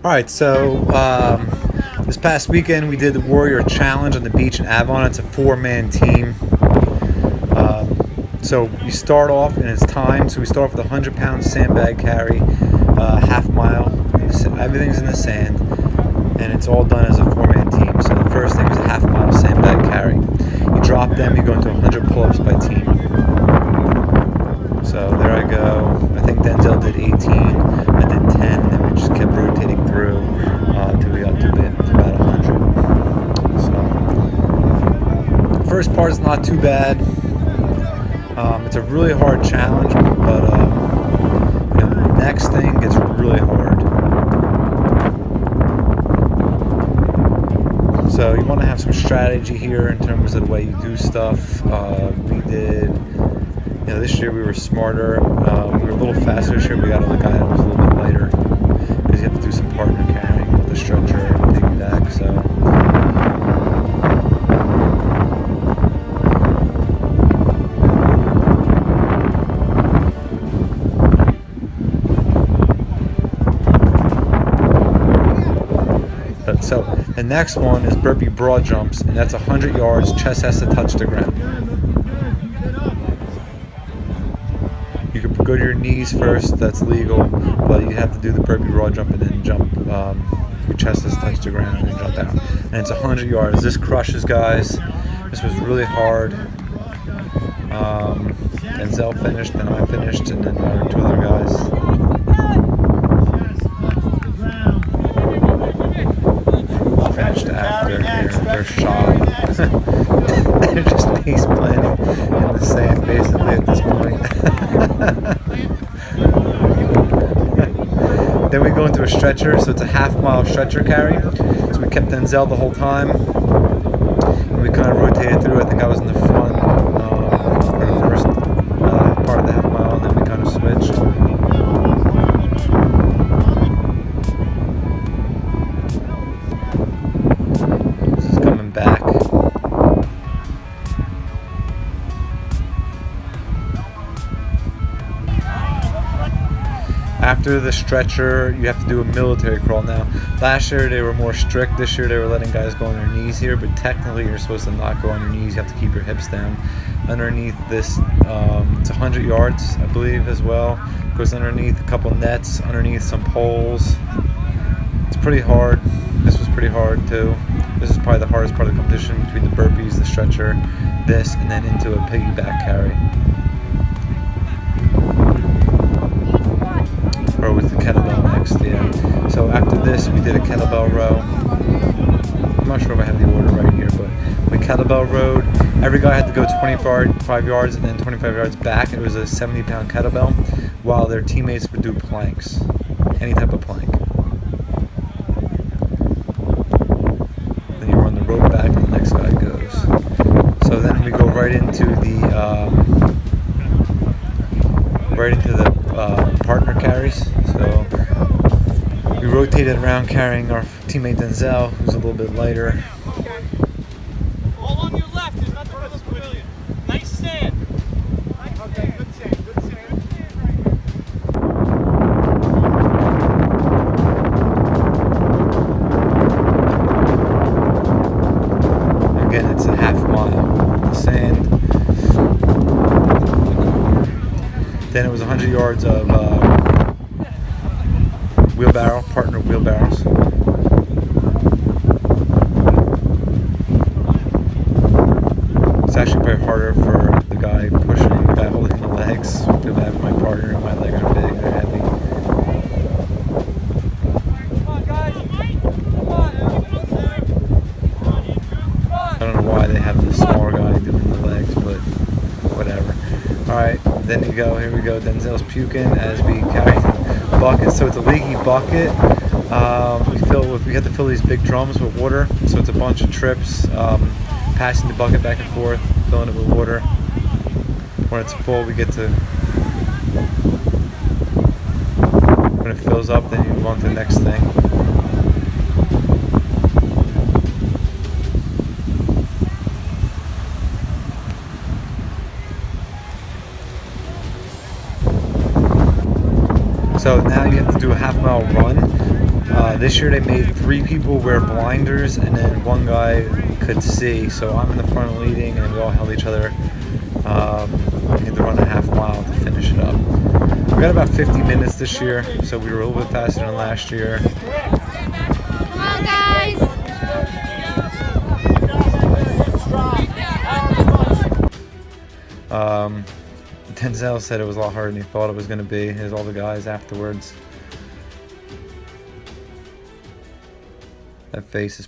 Alright, so this past weekend we did the Warrior Challenge on the beach in Avon. It's a 4-man team. So you start off and it's time. So we start off with a 100-pound sandbag carry, half mile. Everything's in the sand, and it's all done as a 4-man team. So the first thing is a half mile sandbag carry. You drop them, you go into 100 pull-ups by team. So there I go. I think Denzel did 18. I did 10, and then we just kept rotating through until we got to about 100. So the first part is not too bad. It's a really hard challenge, but the next thing gets really hard. So you want to have some strategy here in terms of the way you do stuff. We did, this year we were smarter. We were a little faster this year. We got on the guy that was a little bit lighter because you have to do some partner carrying with the stretcher and piggyback. So. So the next one is burpee broad jumps, and that's 100 yards. Chest has to touch the ground. You can go to your knees first. That's legal, but you have to do the burpee broad jump and then jump. Your chest has to touch the ground and then jump down. And it's 100 yards. This crushes guys. This was really hard. Denzel finished, then I finished, and then two other guys. They're shot. They're just face planting in the sand basically at this point. Then we go into a stretcher, so it's a half-mile stretcher carry. So we kept Denzel the whole time. And we kind of rotated through. I think I was in the front for the first part of the half-mile, and then we kind of switched. Back. After the stretcher, you have to do a military crawl. Now, last year they were more strict. This year they were letting guys go on their knees here, but technically you're supposed to not go on your knees. You have to keep your hips down. Underneath this, it's 100 yards, I believe, as well. Goes underneath a couple nets, underneath some poles. It's pretty hard. This was pretty hard too. This is probably the hardest part of the competition, between the burpees, the stretcher, this, and then into a piggyback carry. Or with the kettlebell next, yeah. So after this, we did a kettlebell row. I'm not sure if I have the order right here, but we kettlebell rowed. Every guy had to go 25 yards and then 25 yards back. It was a 70-pound kettlebell, while their teammates would do planks, any type of plank. Rope back and the next guy goes. So then we go right into the partner carries. So we rotated around carrying our teammate Denzel, who's a little bit lighter. All on your left is nothing but civilian. Nice sand. Okay, good sand, good sand. Again, it's a half mile in the sand. Then it was 100 yards of wheelbarrow, partner wheelbarrows. It's actually probably harder for the guy pushing, the guy holding the legs. I feel bad for my partner, and my legs are big, they're heavy. I don't know why they have this small guy doing the legs, but whatever. Alright, then here we go. Denzel's puking as we carry buckets. So it's a leaky bucket. We have to fill these big drums with water. So it's a bunch of trips, passing the bucket back and forth, filling it with water. When it's full, when it fills up, then you move on to the next thing. So now you have to do a half-mile run This year they made 3 people wear blinders, and then 1 guy could see. So I'm in the front leading, and we all held each other. We had to run a half mile to finish it up. We got about 50 minutes this year, so we were a little bit faster than last year. Come on, guys. Denzel said it was a lot harder than he thought it was going to be. Here's all the guys afterwards. That face is